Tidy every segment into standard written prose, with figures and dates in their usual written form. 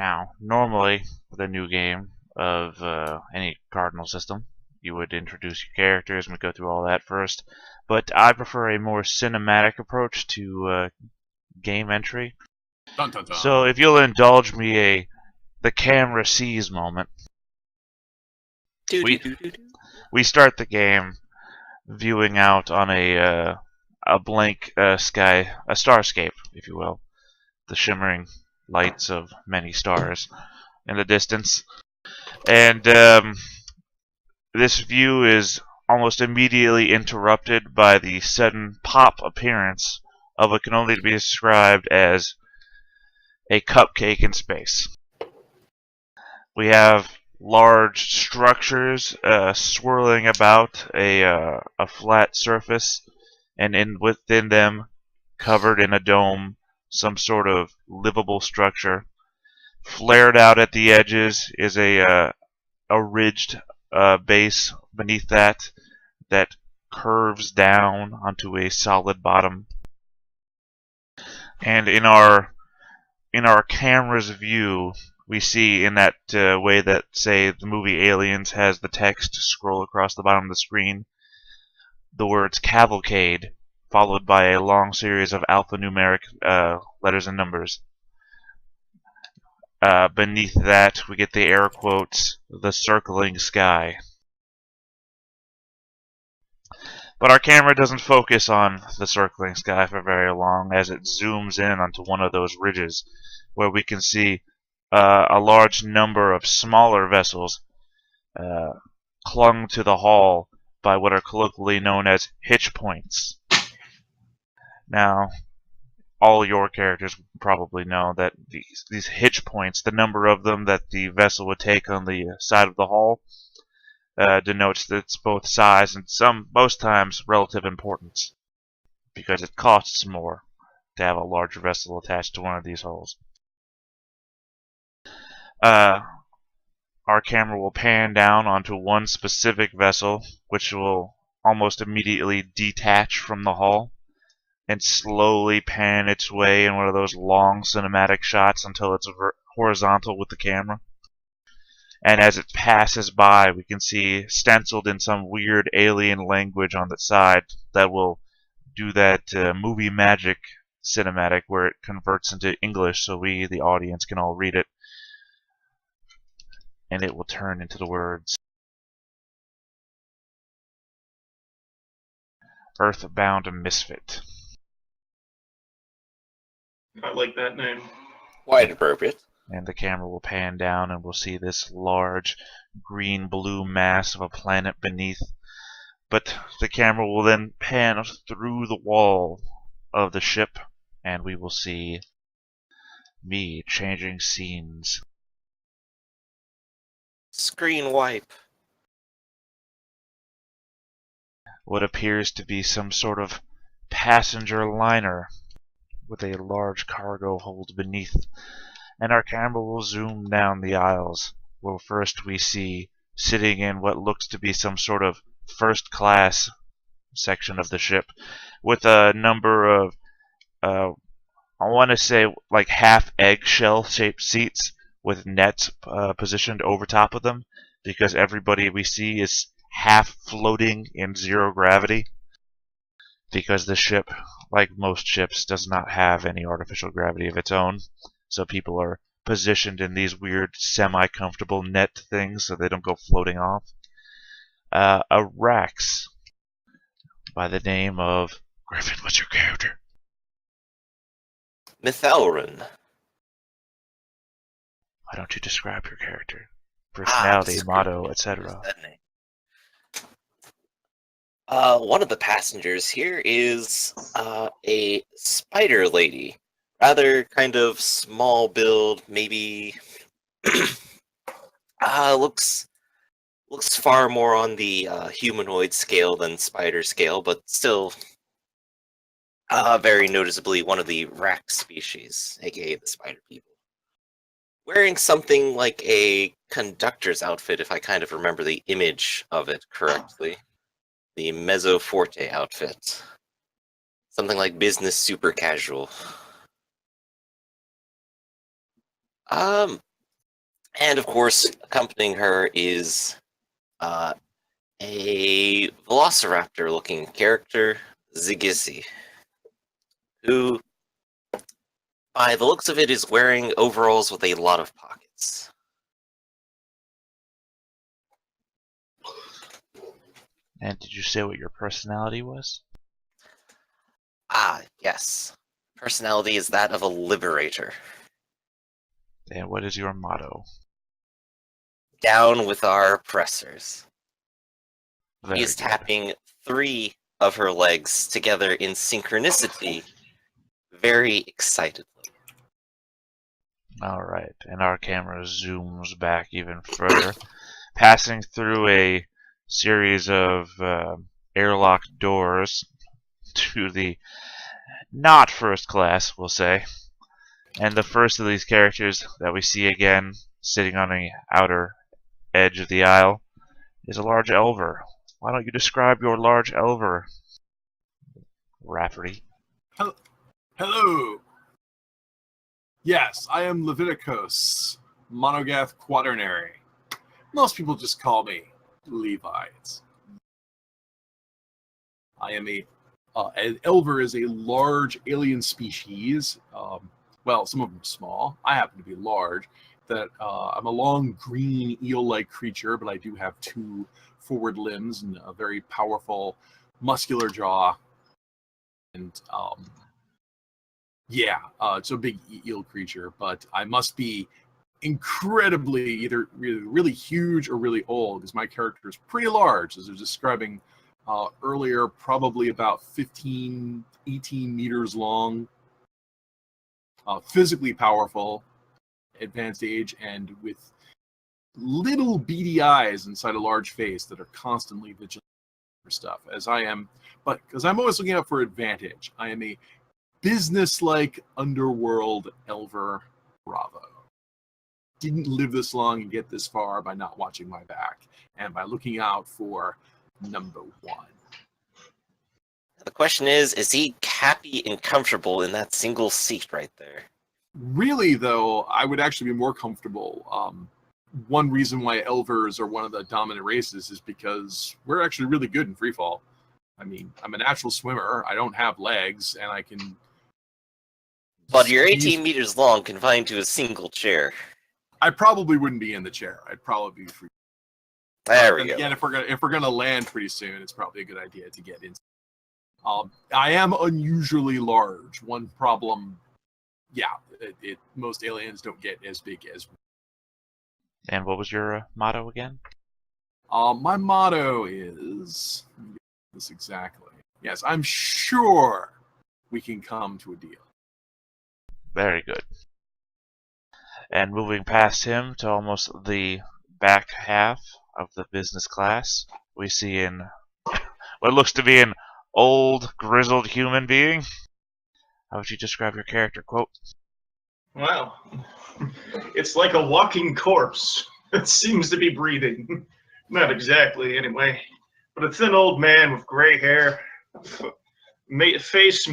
Now, normally, with a new game of any Cardinal system, you would introduce your characters and we go through all that first. But I prefer a more cinematic approach to game entry. Dun, dun, dun. So if you'll indulge me the camera sees moment, we start the game viewing out on a blank sky, a starscape, if you will, the shimmering lights of many stars in the distance. And this view is almost immediately interrupted by the sudden pop appearance of what can only be described as a cupcake in space. We have large structures swirling about a flat surface, and within them, covered in a dome, some sort of livable structure. Flared out at the edges is a ridged base beneath that curves down onto a solid bottom. And in our camera's view, we see in that way that, say, the movie Aliens has the text scroll across the bottom of the screen, the words cavalcade, followed by a long series of alphanumeric letters and numbers. Beneath that, we get the air quotes, the circling sky. But our camera doesn't focus on the circling sky for very long as it zooms in onto one of those ridges where we can see a large number of smaller vessels clung to the hull by what are colloquially known as hitch points. Now, all your characters probably know that these hitch points, the number of them that the vessel would take on the side of the hull, denotes its both size and most times, relative importance, because it costs more to have a larger vessel attached to one of these hulls. Our camera will pan down onto one specific vessel, which will almost immediately detach from the hull and slowly pan its way in one of those long cinematic shots until it's horizontal with the camera. And as it passes by, we can see stenciled in some weird alien language on the side that will do that movie magic cinematic where it converts into English so we, the audience, can all read it. And it will turn into the words Earthbound Misfit. I like that name. Quite appropriate. And the camera will pan down and we'll see this large green-blue mass of a planet beneath. But the camera will then pan through the wall of the ship and we will see me changing scenes. Screen wipe. What appears to be some sort of passenger liner with a large cargo hold beneath, and our camera will zoom down the aisles, where first we see, sitting in what looks to be some sort of first class section of the ship, with a number of, I want to say, like half eggshell shaped seats with nets positioned over top of them, because everybody we see is half floating in zero gravity, because the ship, like most ships, does not have any artificial gravity of its own. So people are positioned in these weird semi-comfortable net things so they don't go floating off. A Rax by the name of Griffin. What's your character? Mithelrin. Why don't you describe your character? Personality, motto, etc. One of the passengers here is a spider lady. Rather kind of small build, maybe looks far more on the humanoid scale than spider scale, but still very noticeably one of the Rax species, aka the spider people. Wearing something like a conductor's outfit, if I kind of remember the image of it correctly. The Mezzo Forte outfit. Something like business super casual. And of course, accompanying her is a velociraptor-looking character, Zigizzy, who, by the looks of it, is wearing overalls with a lot of pockets. And did you say what your personality was? Ah, yes. Personality is that of a liberator. And what is your motto? Down with our oppressors. Very She's good. tapping 3 of her legs together in synchronicity, very excitedly. Alright, and our camera zooms back even further, passing through a series of airlock doors to the not first class, we'll say. And the first of these characters that we see again, sitting on the outer edge of the aisle, is a large elver. Why don't you describe your large elver, Rafferty? Hello. Yes, I am Leviticus, Monogath Quaternary. Most people just call me Levi. I am an elver is a large alien species. Well, some of them are small. I happen to be large. I'm a long green eel-like creature, but I do have 2 forward limbs and a very powerful, muscular jaw. And it's a big eel creature, but I must be incredibly either really huge or really old, because my character is pretty large, as I was describing earlier, probably about 15, 18 meters long, physically powerful, advanced age, and with little beady eyes inside a large face that are constantly vigilant for stuff, as I am. But because I'm always looking out for advantage, I am a business-like underworld elver bravo. Didn't live this long and get this far by not watching my back and by looking out for number 1. The question is he happy and comfortable in that single seat right there? Really, though, I would actually be more comfortable. One reason why elvers are one of the dominant races is because we're actually really good in freefall. I mean, I'm a natural swimmer. I don't have legs, and I can. But you're 18 meters long, confined to a single chair. I probably wouldn't be in the chair. I'd probably be free. There we go. Again, if we're gonna land pretty soon, it's probably a good idea to get in. I am unusually large. One problem, most aliens don't get as big as. And what was your motto again? My motto is this exactly. Yes, I'm sure we can come to a deal. Very good. And moving past him to almost the back half of the business class, we see in what looks to be an old, grizzled human being. How would you describe your character? Quote. Wow. It's like a walking corpse. It seems to be breathing. Not exactly, anyway. But a thin old man with gray hair. Face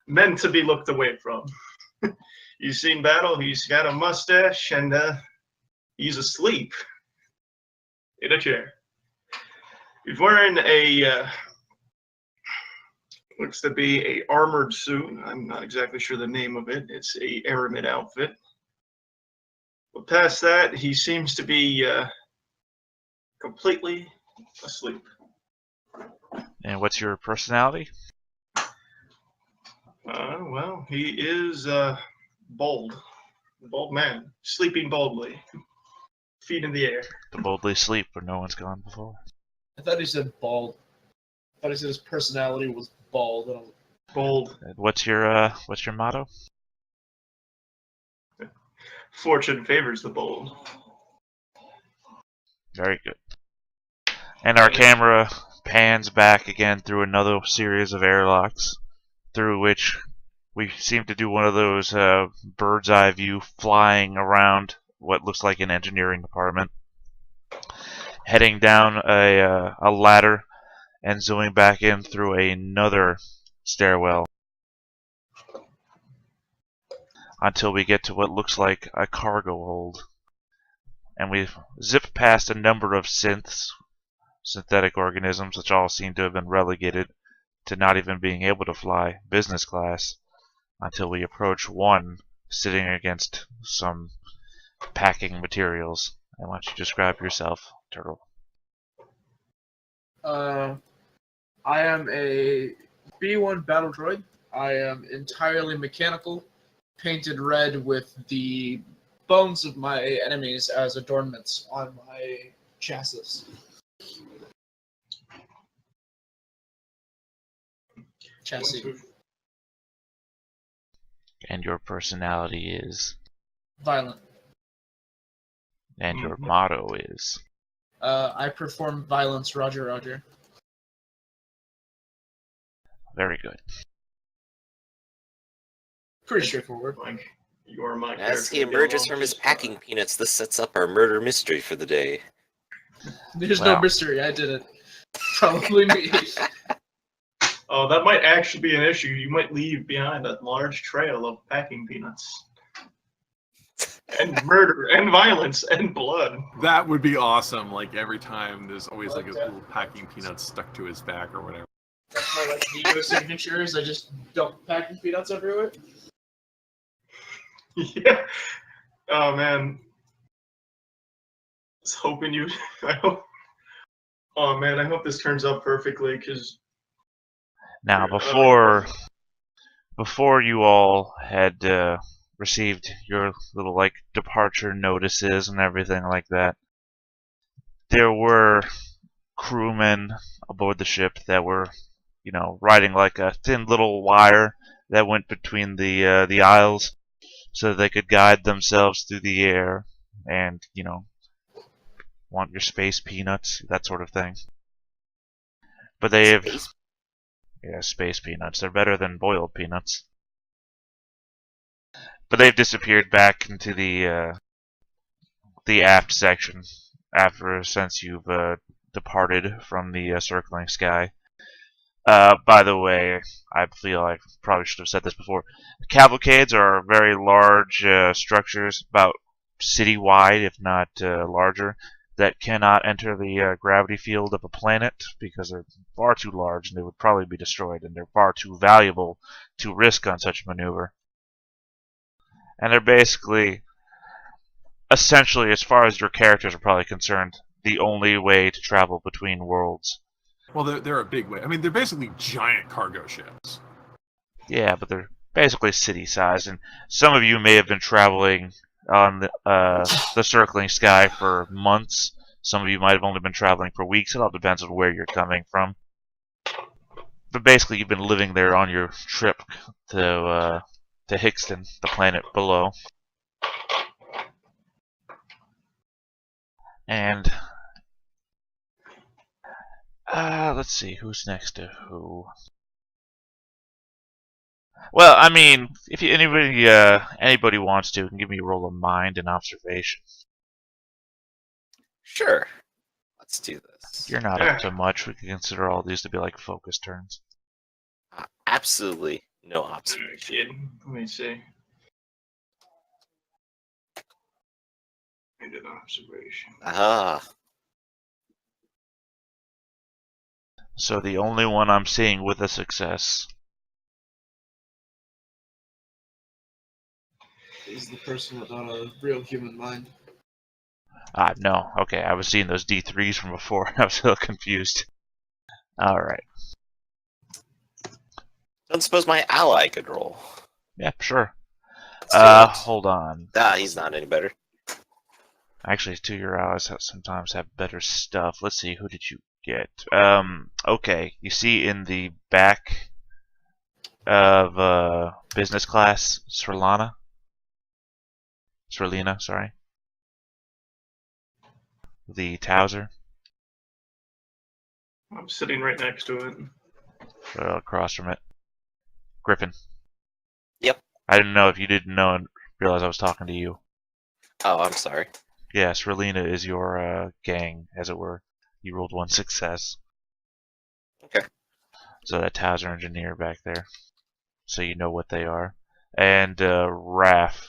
meant to be looked away from. You've seen battle, he's got a mustache, and he's asleep in a chair. He's wearing a looks to be a armored suit. I'm not exactly sure the name of it. It's a aramid outfit. But past that, he seems to be completely asleep. And what's your personality? Well, he is bold. A bold man. Sleeping boldly. Feet in the air. To boldly sleep where no one's gone before. I thought he said bald. I thought he said his personality was bald. Bold. And what's your motto? Fortune favors the bold. Very good. And our camera pans back again through another series of airlocks, through which we seem to do one of those bird's eye view flying around what looks like an engineering department, heading down a ladder and zooming back in through another stairwell until we get to what looks like a cargo hold. and we zip past a number of synthetic organisms, which all seem to have been relegated to not even being able to fly business class until we approach one sitting against some packing materials. And why don't you describe yourself, Turtle? I am a B1 battle droid. I am entirely mechanical, painted red with the bones of my enemies as adornments on my chassis. Chassis. And your personality is? Violent. And your motto is? I perform violence, Roger, Roger. Very good. Pretty straightforward. Like, you are my As he character, emerges get from along his just packing peanuts, this sets up our murder mystery for the day. There's Wow. no mystery. I did it. Probably me. fine. Oh, that might actually be an issue. You might leave behind a large trail of packing peanuts. And murder, and violence, and blood. That would be awesome. Like every time, there's always like a little packing peanut stuck to his back or whatever. That's my like Nico signatures. I just dump packing peanuts everywhere. Yeah. Oh man. I was hoping you. I hope. Oh man, I hope this turns out perfectly because. Now, before you all had received your little like departure notices and everything like that, there were crewmen aboard the ship that were, riding like a thin little wire that went between the aisles, so that they could guide themselves through the air and, want your space peanuts, that sort of thing. But they've, Space? yeah, space peanuts. They're better than boiled peanuts. But they've disappeared back into the aft section since you've departed from the circling sky. By the way, I feel I probably should have said this before. Cavalcades are very large structures, about city-wide, if not larger, that cannot enter the gravity field of a planet because they're far too large and they would probably be destroyed, and they're far too valuable to risk on such a maneuver. And they're basically, essentially, as far as your characters are probably concerned, the only way to travel between worlds. Well, they're a big way. I mean, they're basically giant cargo ships. Yeah, but they're basically city-sized, and some of you may have been traveling on the circling sky for months. Some of you might have only been traveling for weeks. It all depends on where you're coming from. But basically, you've been living there on your trip to Hixton, the planet below. And let's see, who's next to who? Well, I mean, if anybody wants to, can give me a roll of mind and observation. Sure. Let's do this. You're not up to much. We can consider all these to be like focus turns. Absolutely no Alright, observation. kid. Let me see. I did an observation. Ah, So the only one I'm seeing with a success. Is the person without a real human mind. No. Okay, I was seeing those D3s from before. I was a little confused. Alright. don't suppose my ally could roll. Yeah, sure. Let's do it. Hold on. He's not any better. Actually, two of your allies sometimes have better stuff. Let's see, who did you get? Okay, you see in the back of business class, Srelina, sorry. The Towser, I'm sitting right next to it. across from it. Griffin. Yep. I didn't know if you didn't know and realize I was talking to you. Oh, I'm sorry. Yeah, Srelina is your gang, as it were. You rolled one success. Okay. So that Towser engineer back there. So you know what they are. And Raph.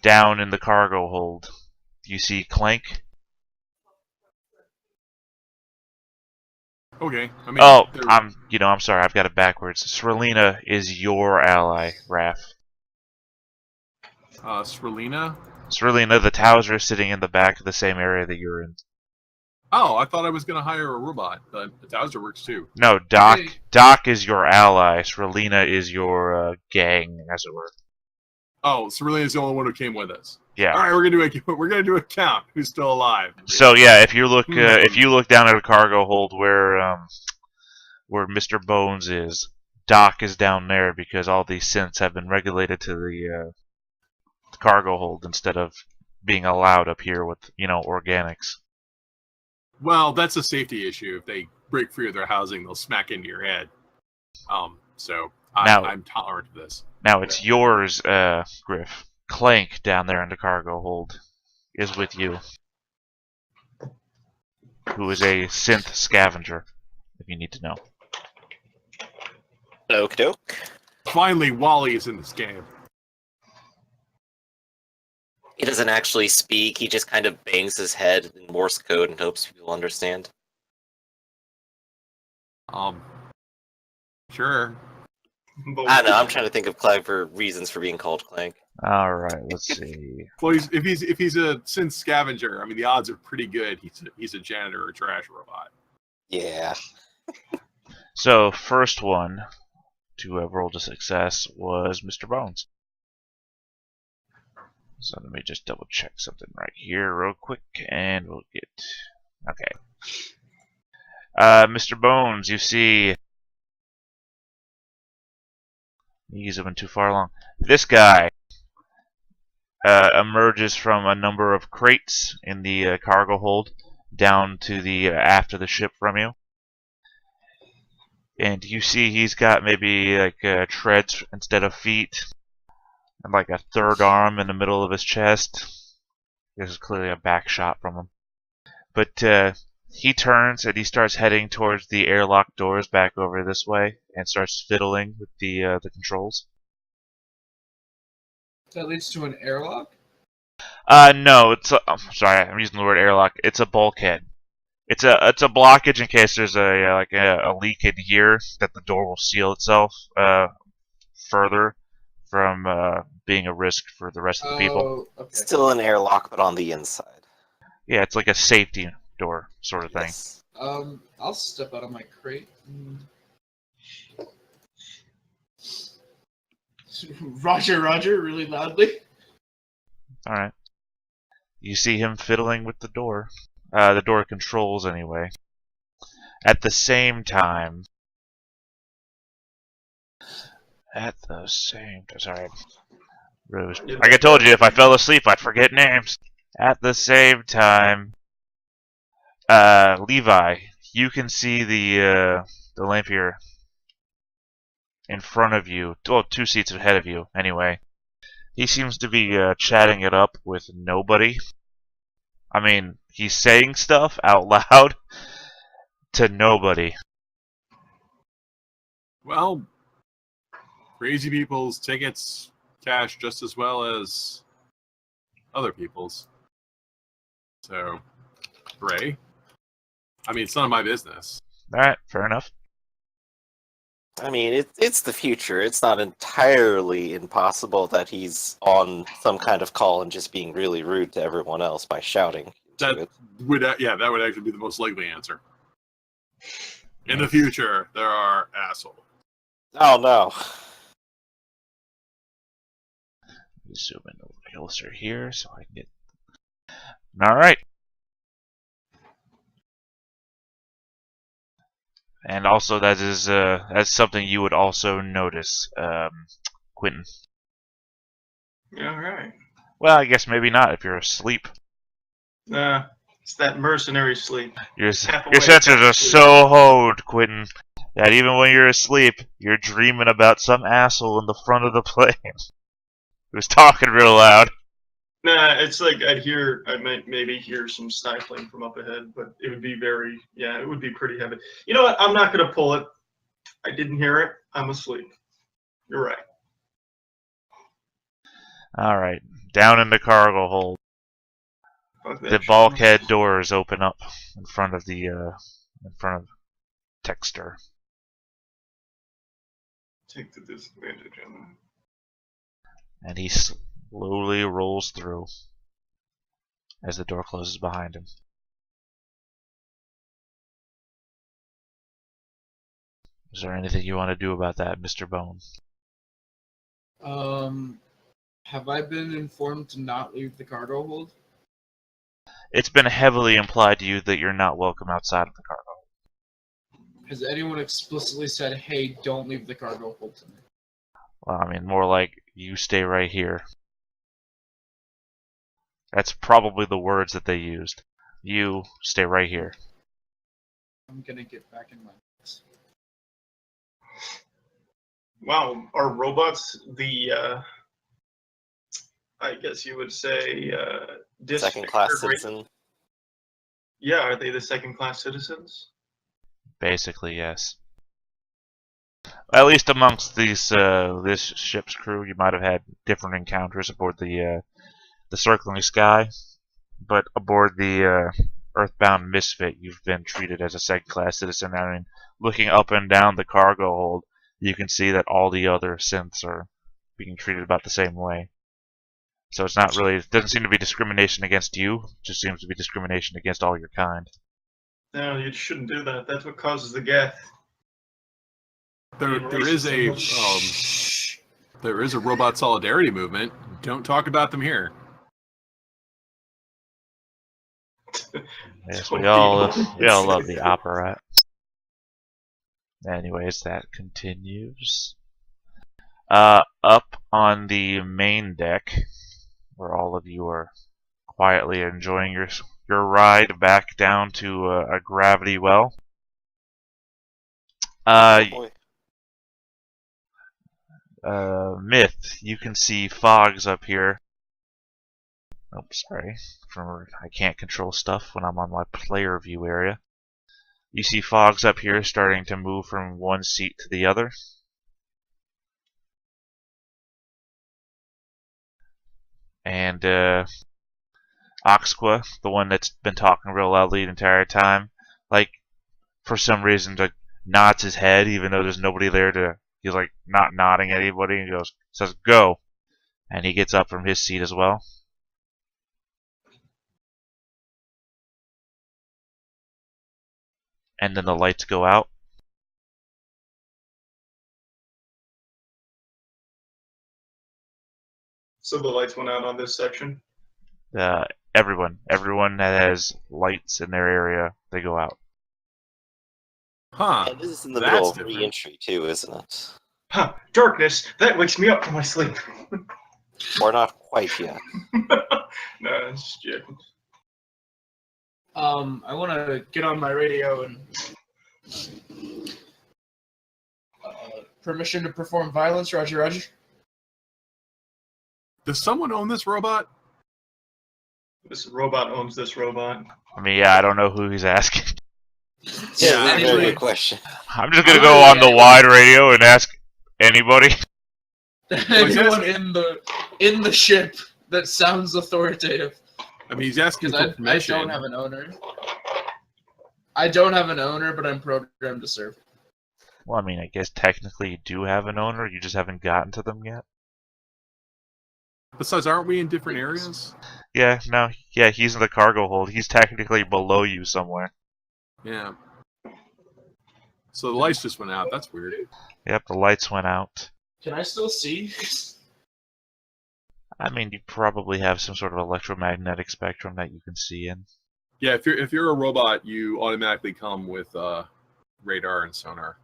Down in the cargo hold, you see Clank. Okay. I mean, Oh, they're- I'm sorry, I've got it backwards. Srelina is your ally, Raph. Srelina. Srelina, the Towser is sitting in the back of the same area that you're in. Oh, I thought I was gonna hire a robot, but the Towser works too. No, Doc. Hey. Doc is your ally. Srelina is your gang, as it were. Oh, Srelina's the only one who came with us. Yeah. All right, we're gonna do a count. Who's still alive? So yeah, if you look down at a cargo hold where Mr. Bones is, Doc is down there because all these synths have been regulated to the cargo hold instead of being allowed up here with organics. Well, that's a safety issue. If they break free of their housing, they'll smack into your head. So I'm tolerant of this. Now it's yours, Griff. Clank down there in the cargo hold is with you, who is a synth scavenger, if you need to know. Okie doke. Finally, Wally is in this game. He doesn't actually speak, he just kind of bangs his head in Morse code and hopes people understand. Sure. I don't know, I'm trying to think of clever reasons for being called Clank. All right, let's see. Well, if he's a synth scavenger, I mean the odds are pretty good. He's a janitor or trash robot. Yeah. So first one to roll to success was Mr. Bones. So let me just double check something right here real quick, and we'll get okay. Mr. Bones, you see. He's been too far along. This guy emerges from a number of crates in the cargo hold down to the aft of the ship from you. And you see he's got maybe like treads instead of feet, and like a third arm in the middle of his chest. This is clearly a back shot from him. But he turns and he starts heading towards the airlock doors back over this way and starts fiddling with the controls. That leads to an airlock? No, I'm sorry, I'm using the word airlock. It's a bulkhead. It's a blockage in case there's a leak in here that the door will seal itself further from being a risk for the rest of the people. Oh, okay. Still an airlock, but on the inside. Yeah, it's like a safety door sort of thing. Yes. I'll step out of my crate. Roger, really loudly. All right. You see him fiddling with the door. The door controls, anyway. At the same time... Sorry. Rose. Like I told you, if I fell asleep, I'd forget names. At the same time... Levi, you can see the lamp here in front of you. Well, 2 seats ahead of you, anyway. He seems to be chatting it up with nobody. I mean, he's saying stuff out loud to nobody. Well, crazy people's tickets cash just as well as other people's. So, hooray. I mean, it's none of my business. Alright, fair enough. I mean, it's the future. It's not entirely impossible that he's on some kind of call and just being really rude to everyone else by shouting. That would actually be the most likely answer. In the future, there are assholes. Oh no. Zoom in a little closer here so I can get. Alright. And also, that's something you would also notice, Quentin. All right. Well, I guess maybe not if you're asleep. It's that mercenary sleep. Your Half your awake, senses half are asleep. so honed, Quentin, that even when you're asleep, you're dreaming about some asshole in the front of the plane who's talking real loud. Nah, it's like I might maybe hear some stifling from up ahead, but it would be it would be pretty heavy. You know what? I'm not gonna pull it. I didn't hear it. I'm asleep. You're right. All right. Down in the cargo hold. Fuck that The shit. bulkhead doors open up in front of Texter. Take the disadvantage on that. And he slowly rolls through as the door closes behind him. Is there anything you want to do about that, Mr. Bone? Have I been informed to not leave the cargo hold? It's been heavily implied to you that you're not welcome outside of the cargo. Has anyone explicitly said, "Hey, don't leave the cargo hold tonight"? Well, I mean, more like, you stay right here. That's probably the words that they used. You stay right here. I'm gonna get back in my box. Wow, are robots the I guess you would say Second class disfigured race? citizen. Yeah, are they the second class citizens? Basically, yes. At least amongst these this ship's crew, you might have had different encounters aboard the circling sky, but aboard the Earthbound Misfit, you've been treated as a second-class citizen. I mean, looking up and down the cargo hold, you can see that all the other synths are being treated about the same way. So it's not really, it doesn't seem to be discrimination against you, it just seems to be discrimination against all your kind. No, you shouldn't do that. That's what causes the geth. There is a robot solidarity movement. Don't talk about them here. Yes, So we all people- love the opera. Anyways, that continues. Up on the main deck, where all of you are quietly enjoying your ride back down to a gravity well. Oh boy. Myth, you can see fogs up here. Oh, sorry. I can't control stuff when I'm on my player view area. You see fogs up here starting to move from one seat to the other. And Oxqua, the one that's been talking real loudly the entire time, like, for some reason, like, nods his head even though there's nobody there to. He's like not nodding at anybody, and he says go, and he gets up from his seat as well. And then the lights go out. So the lights went out on this section. Everyone that has lights in their area, they go out. Huh. And this is in the That's middle of different. re-entry too, isn't it? Huh, darkness, that wakes me up from my sleep. Or not quite yet. No, it's just I want to get on my radio and permission to perform violence. Roger, Roger. Does someone own this robot? this robot owns this robot. I mean, yeah, I don't know who he's asking. Yeah, actually- very good question. I'm just gonna go on the wide radio and ask anybody. Anyone in the ship that sounds authoritative. I mean, he's asking Because for I permission. don't have an owner. I don't have an owner, but I'm programmed to serve. Well, I mean, I guess technically you do have an owner, you just haven't gotten to them yet. Besides, aren't we in different areas? Yeah, no, yeah, he's in the cargo hold. He's technically below you somewhere. Yeah. So the lights just went out. That's weird. Yep, the lights went out. Can I still see? I mean, you probably have some sort of electromagnetic spectrum that you can see in. Yeah, if you're a robot, you automatically come with radar and sonar.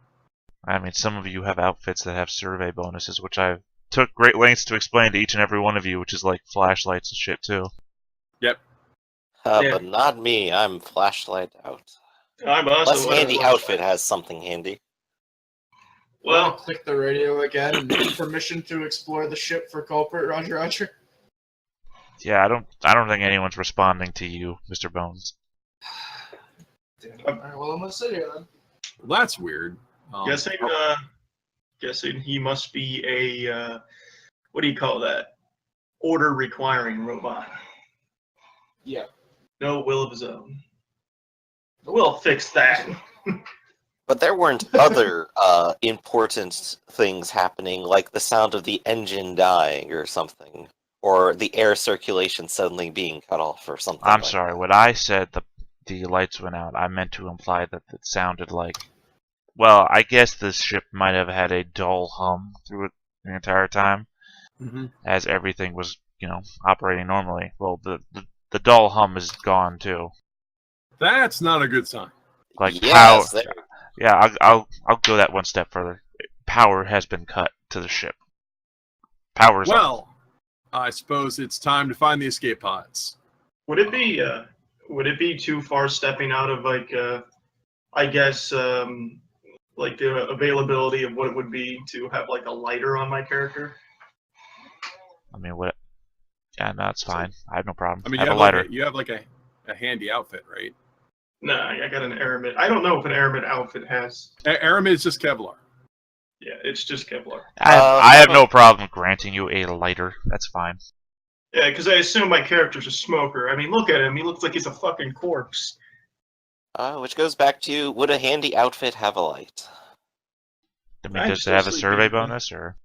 I mean, some of you have outfits that have survey bonuses, which I took great lengths to explain to each and every one of you, which is like flashlights and shit too. Yep. Yeah. But not me. I'm flashlight out. I'm also Less handy flashlight. outfit has something handy. Well, Click the radio again and permission to explore the ship for culprit. Roger, Roger. Yeah, I don't think anyone's responding to you, Mr. Bones. Damn. Alright, well, I'm gonna sit here then. Well, that's weird. guessing he must be a what do you call that? order requiring robot. Yeah. No will of his own. We'll fix that. But there weren't other important things happening, like the sound of the engine dying or something, or the air circulation suddenly being cut off or something. I'm like sorry. that. When I said the lights went out, I meant to imply that it sounded like. Well, I guess this ship might have had a dull hum through it the entire time, Mm-hmm. as everything was, operating normally. Well, the dull hum is gone too. That's not a good sign. Like power. Yes, there. Yeah, I'll go that one step further. Power has been cut to the ship. Power's off. Well, I suppose it's time to find the escape pods. Would it be too far stepping out of I guess like the availability of what it would be to have like a lighter on my character? I mean, what? Yeah, no, it's fine. I have no problem. I mean, have you a have lighter. you have like a handy outfit, right? No, I got an Aramid. I don't know if an Aramid outfit has. Aramid is just Kevlar. Yeah, it's just Kevlar. I have no problem granting you a lighter. That's fine. Yeah, because I assume my character's a smoker. I mean, look at him. He looks like he's a fucking corpse. Which goes back to, would a handy outfit have a light? I mean, I'm does it still have a survey sleeping. bonus or?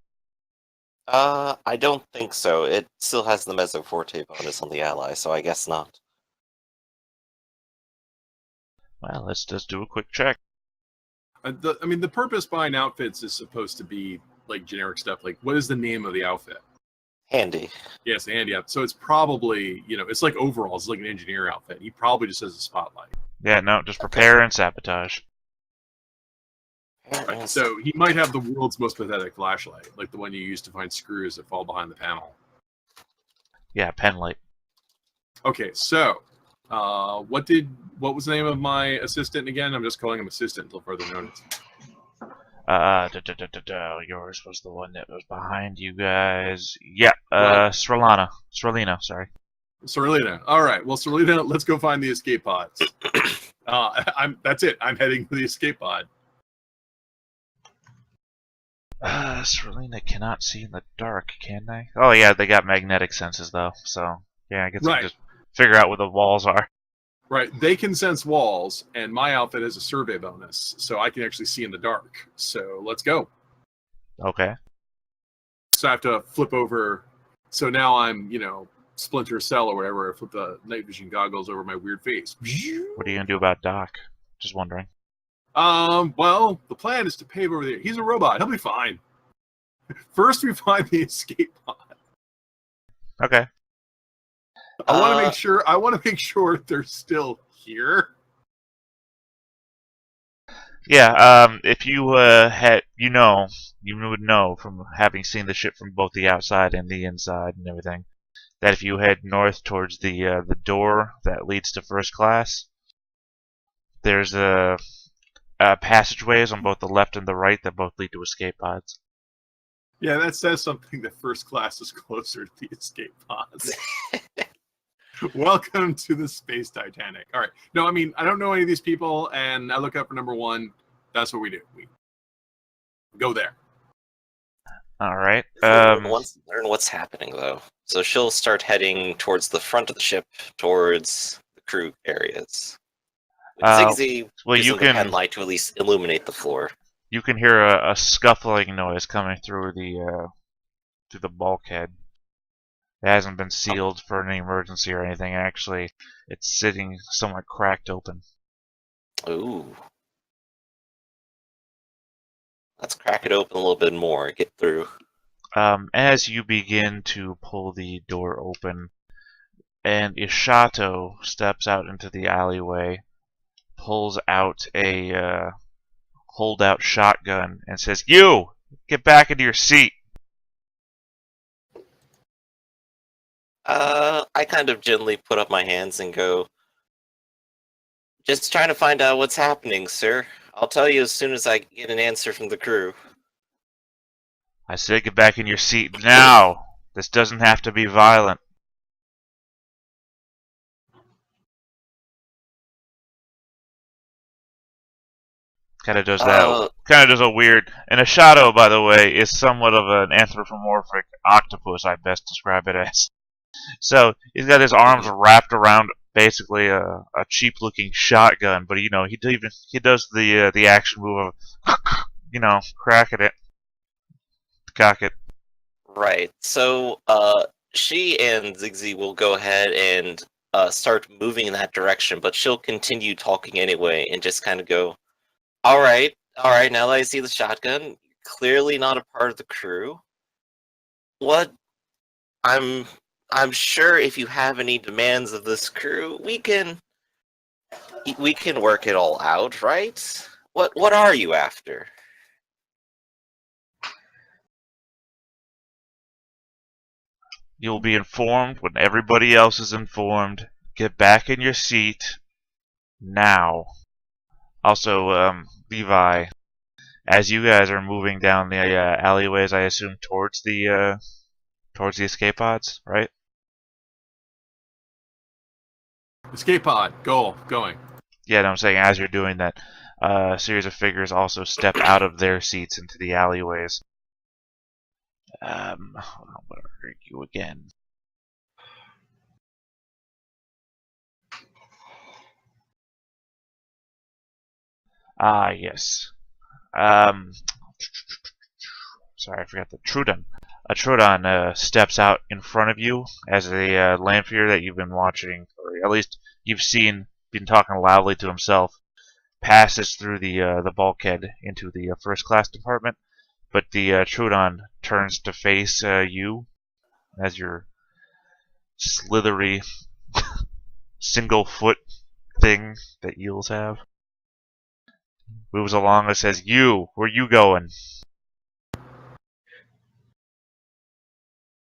I don't think so. It still has the Mezzo Forte bonus on the ally, so I guess not. Well, let's just do a quick check. The purpose behind outfits is supposed to be like generic stuff. Like, what is the name of the outfit? Handy. Yes, handy outfit. So it's probably, it's like overalls. It's like an engineer outfit. He probably just has a spotlight. Yeah, no, just prepare and sabotage. Right. So he might have the world's most pathetic flashlight, like the one you use to find screws that fall behind the panel. Yeah, pen light. Okay, so what was the name of my assistant again? I'm just calling him assistant until further notice. Yours was the one that was behind you guys. Yeah, Right. Srelina, sorry. Serlina. All right. Well, Serlina, let's go find the escape pods. That's it. I'm heading to the escape pod. Srelina cannot see in the dark, can they? Oh yeah, they got magnetic senses though, so yeah, I guess we Right. can just figure out where the walls are. Right. They can sense walls, and my outfit has a survey bonus, so I can actually see in the dark. So let's go. Okay. So I have to flip over. So now I'm, Splinter Cell or whatever. I flip the night vision goggles over my weird face. What are you gonna do about Doc? Just wondering. Well, the plan is to pave over there. He's a robot. He'll be fine. First, we find the escape pod. Okay. I want to make sure they're still here. Yeah. If you you would know from having seen the ship from both the outside and the inside and everything, that if you head north towards the door that leads to first class, there's passageways on both the left and the right that both lead to escape pods. Yeah, that says something that first class is closer to the escape pods. Welcome to the Space Titanic. All right. No, I mean, I don't know any of these people, and I look up for number one. That's what we do. We go there. All right. Learn what's happening, though. So she'll start heading towards the front of the ship, towards the crew areas. With Ziggy using the pen light to at least illuminate the floor. You can hear a scuffling noise coming through the bulkhead. It hasn't been sealed for any emergency or anything. Actually, it's sitting somewhat cracked open. Ooh. Let's crack it open a little bit more. Get through. As you begin to pull the door open, and Ishato steps out into the alleyway, pulls out a hold-out shotgun, and says, "You! Get back into your seat!" I kind of gently put up my hands and go, "Just trying to find out what's happening, sir. I'll tell you as soon as I get an answer from the crew." I said get back in your seat now! This doesn't have to be violent. Kind of does that. Kind of does a weird. And a shadow, by the way, is somewhat of an anthropomorphic octopus. I best describe it as. So he's got his arms wrapped around basically a cheap-looking shotgun, but he does the action move of cracking it, cock it. Right. So she and Ziggy will go ahead and start moving in that direction, but she'll continue talking anyway and just kind of go, all right, now that I see the shotgun, clearly not a part of the crew. What? I'm sure if you have any demands of this crew, we can work it all out, right? What are you after? You'll be informed when everybody else is informed. Get back in your seat now. Also, Levi, as you guys are moving down the alleyways, I assume towards the escape pods, right? Escape pod, going. Yeah, no, I'm saying as you're doing that, a series of figures also step out of their seats into the alleyways. I'm gonna drink you again. Ah, yes. Sorry, I forgot the Trudon. A Trudon steps out in front of you as a Lamphere that you've been watching, or at least you've been talking loudly to himself, passes through the bulkhead into the first class department. But the Trudon turns to face you as your slithery single foot thing that eels have. Moves along and says, "You, where you going?"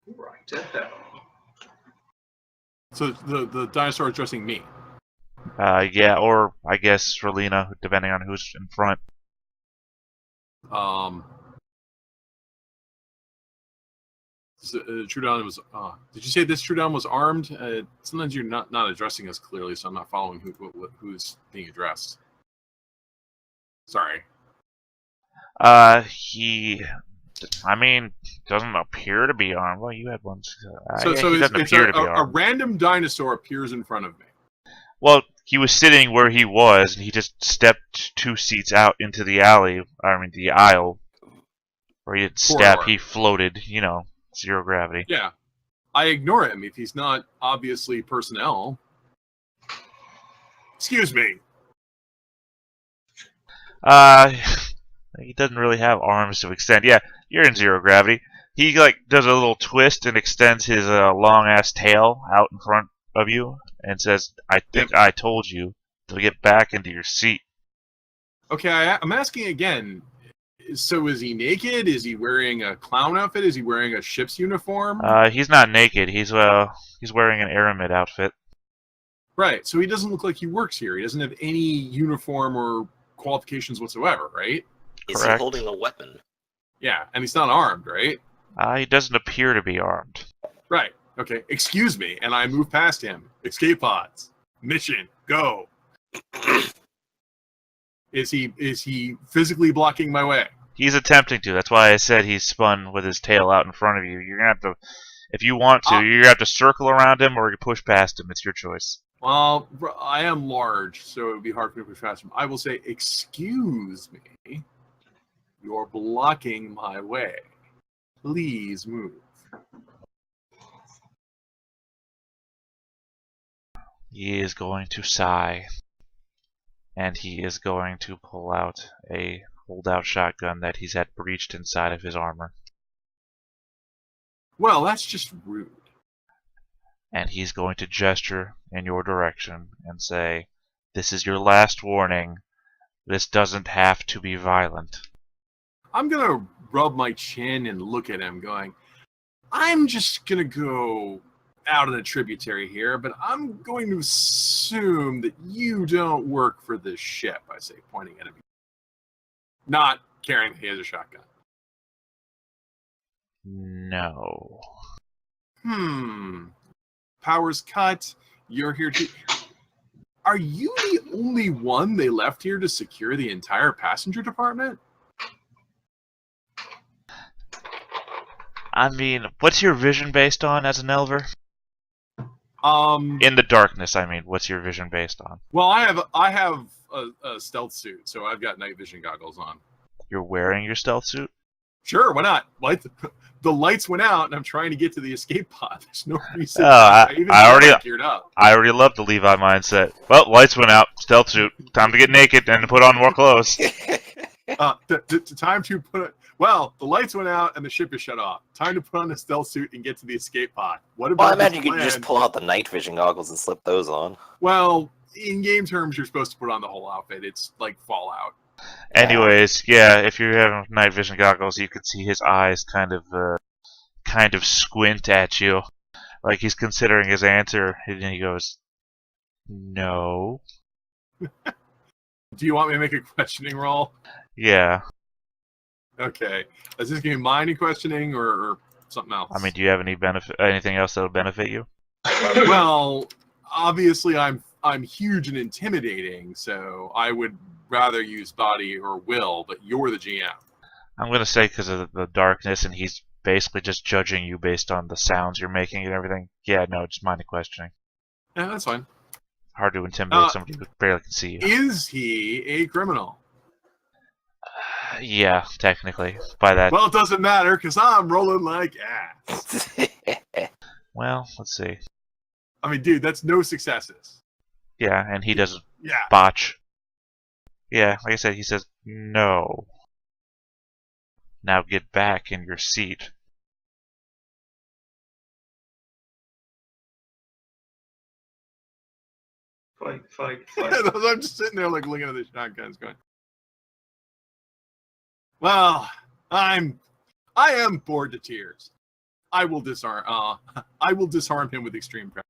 Right ahead. So the dinosaur is addressing me. Yeah, or I guess Relina, depending on who's in front. Trudon was. Did you say this Trudon was armed? Sometimes you're not addressing us clearly, so I'm not following who's being addressed. Sorry. He, I mean, doesn't appear to be armed. Well, you had one. So he doesn't it's appear to be a armed. random dinosaur appears in front of me. Well, he was sitting where he was, and he just stepped 2 seats out into the the aisle, where he didn't step. Corridor. He floated, zero gravity. Yeah. I ignore him if he's not obviously personnel. Excuse me. He doesn't really have arms to extend. Yeah, you're in zero gravity. He does a little twist and extends his long ass tail out in front of you and says, "I think I told you to get back into your seat." Okay, I'm asking again. So is he naked? Is he wearing a clown outfit? Is he wearing a ship's uniform? He's not naked. He's wearing an Aramid outfit. Right. So he doesn't look like he works here. He doesn't have any uniform or qualifications whatsoever, right? Is he holding a weapon? Yeah, and he's not armed, right? He doesn't appear to be armed. Right. Okay. Excuse me, and I move past him. Escape pods. Mission. Go. Is he physically blocking my way? He's attempting to. That's why I said he's spun with his tail out in front of you. You're gonna have to, if you want to, you're gonna have to circle around him or you push past him. It's your choice. Well, I am large, so it would be hard for me to push past him. I will say, excuse me. You're blocking my way. Please move. He is going to sigh. And he is going to pull out a holdout shotgun that he's had breached inside of his armor. Well, that's just rude. And he's going to gesture in your direction and say, "This is your last warning. This doesn't have to be violent." I'm going to rub my chin and look at him going, I'm just going to go out in a tributary here, but I'm going to assume that you don't work for this ship, I say, pointing at him. Not caring that he has a shotgun. No. Power's cut. You're here to... Are you the only one they left here to secure the entire passenger department? I mean, what's your vision based on as an Elver? In the darkness, I mean, what's your vision based on? Well, I have a stealth suit, so I've got night vision goggles on. You're wearing your stealth suit? Sure, why not? The lights went out, and I'm trying to get to the escape pod. There's no reason. I already geared up. I already love the Levi mindset. Well, lights went out. Stealth suit. Time to get naked and put on more clothes. Time to put. Well, the lights went out and the ship is shut off. Time to put on the stealth suit and get to the escape pod. What about? Well, I imagine you could just pull out the night vision goggles and slip those on. Well, in game terms, you're supposed to put on the whole outfit. It's like Fallout. Anyways, yeah, if you're having night vision goggles, you can see his eyes kind of squint at you, like he's considering his answer, and then he goes, "No." Do you want me to make a questioning roll? Yeah. Okay. Is this going to be mine questioning or something else? I mean, do you have anything else that'll benefit you? Well, obviously I'm huge and intimidating, so I would rather use body or will, but you're the GM. I'm gonna say because of the darkness, and he's basically just judging you based on the sounds you're making and everything. Yeah, no, just mind the questioning. Yeah, that's fine. Hard to intimidate somebody who barely can see you. Is he a criminal? Yeah, technically. By that. Well, it doesn't matter because I'm rolling like ass. Well, let's see. I mean, dude, that's no successes. Yeah, and he doesn't Yeah. botch. Yeah, like I said, he says, "No. Now get back in your seat." Fight. I'm just sitting there like looking at the shotguns going, well, I am bored to tears. I will disarm him with extreme pressure.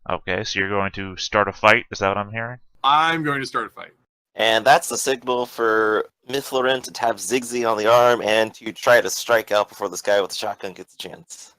Okay, so you're going to start a fight? Is that what I'm hearing? I'm going to start a fight. And that's the signal for Mithlorin to tap Ziggsy on the arm and to try to strike out before this guy with the shotgun gets a chance.